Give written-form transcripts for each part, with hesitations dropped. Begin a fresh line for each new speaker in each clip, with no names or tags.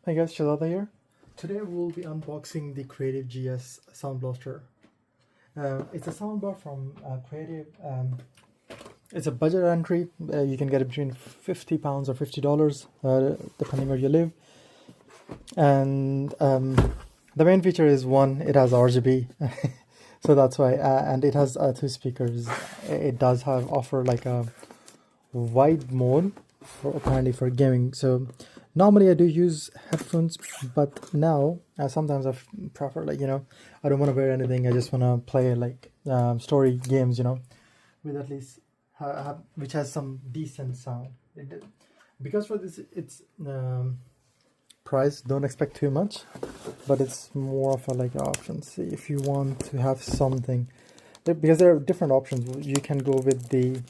Hey guys, Shazada here. Today we'll be unboxing the Creative GS Sound Blaster. It's a soundbar from Creative. It's a budget entry. You can get it between £50 or $50, depending where you live. And the main feature is one, it has RGB, so that's why. And it has two speakers. It does offer like a wide mode apparently for gaming. So normally I do use headphones, but now sometimes I prefer, like, I don't want to wear anything. I just want to play like story games, with at least which has some decent sound. Because for this it's price, don't expect too much, but it's more of a like option. See, if you want to have something, because there are different options. You can go with the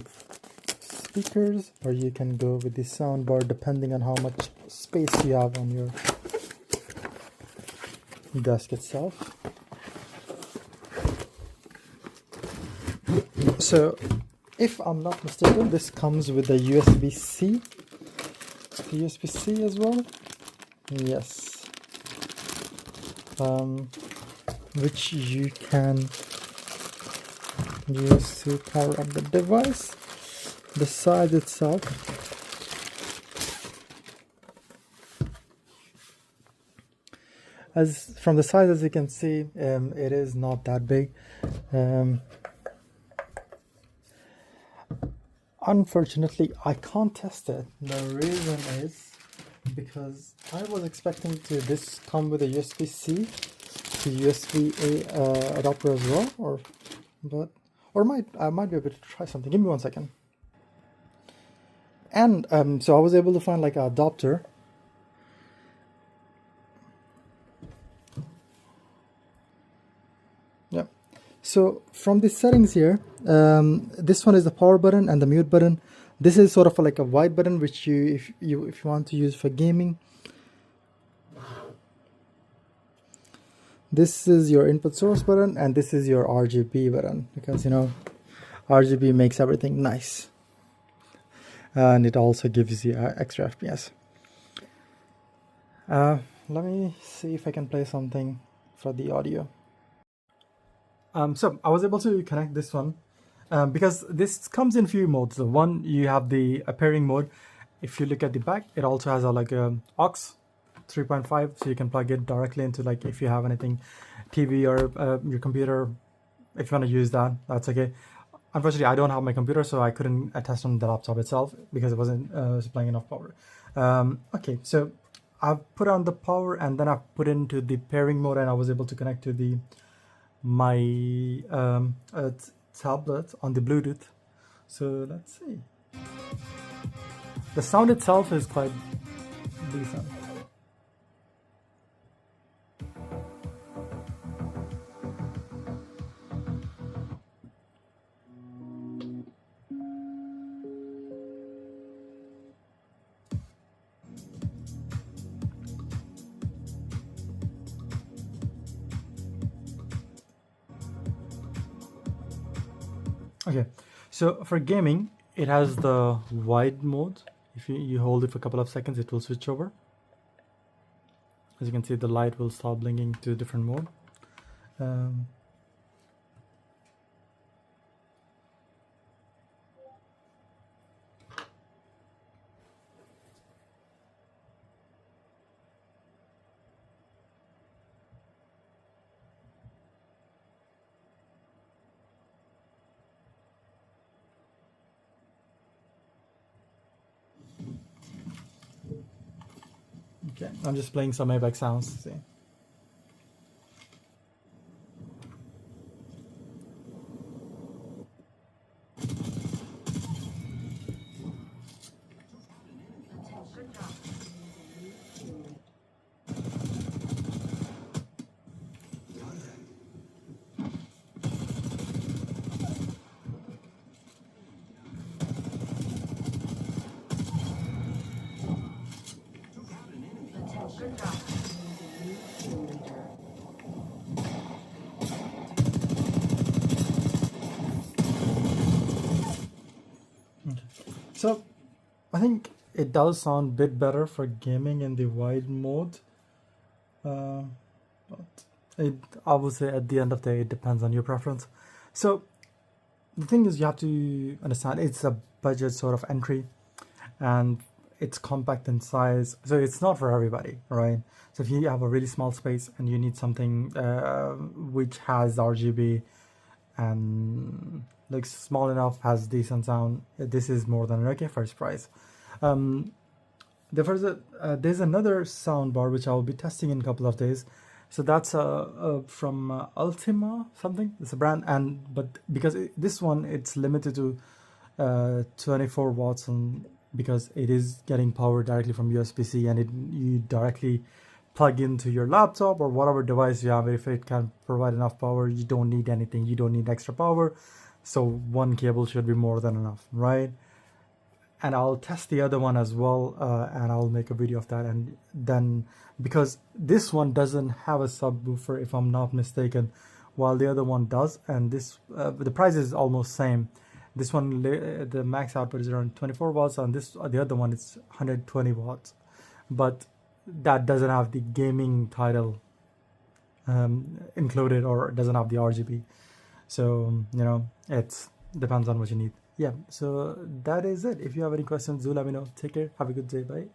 speakers or you can go with the soundbar, depending on how much space you have on your desk itself. So if I'm not mistaken, this comes with a USB-C as well. Yes, which you can use to power up the device. The size itself, as from the size, as you can see, it is not that big. Unfortunately, I can't test it. The reason is because I was expecting this come with a USB-C to USB-A adapter as well, I might be able to try something. Give me 1 second. And so I was able to find like an adapter. Yeah. So from the settings here, this one is the power button and the mute button. This is sort of like a white button, which if you want to use for gaming. This is your input source button, and this is your RGB button, because RGB makes everything nice. And it also gives you extra FPS. Let me see if I can play something for the audio. So I was able to connect this one because this comes in few modes. The one, you have the pairing mode. If you look at the back, it also has a like a aux 3.5, so you can plug it directly into, like, if you have anything, TV or your computer. If you want to use that, that's okay. Unfortunately, I don't have my computer, so I couldn't test on the laptop itself because it wasn't supplying enough power. Okay, so I've put on the power, and then I've put into the pairing mode, and I was able to connect to my tablet on the Bluetooth. So let's see. The sound itself is quite decent. Okay, so for gaming, it has the wide mode. If you hold it for a couple of seconds, it will switch over. As you can see, the light will start blinking to a different mode. Okay, I'm just playing some Maybach sounds. See. So I think it does sound a bit better for gaming in the wide mode. Uh, I would say at the end of the day, it depends on your preference. So the thing is, you have to understand it's a budget sort of entry, and it's compact in size, so it's not for everybody, right? So if you have a really small space and you need something which has RGB and looks small enough, has decent sound, this is more than okay for its price. There's another sound bar which I'll be testing in a couple of days. So that's from Ultima something. It's a brand, but because this one it's limited to 24 watts, and because it is getting power directly from USB-C, and you directly plug into your laptop or whatever device you have. If it can provide enough power, you don't need anything. You don't need extra power. So one cable should be more than enough, right? And I'll test the other one as well, and I'll make a video of that. And then, because this one doesn't have a subwoofer, if I'm not mistaken, while the other one does, and this the price is almost same. This one, the max output is around 24 watts, and the other one is 120 watts, but that doesn't have the gaming title included, or doesn't have the RGB. So it depends on what you need. Yeah, so that is it. If you have any questions, do let me know. Take care. Have a good day. Bye.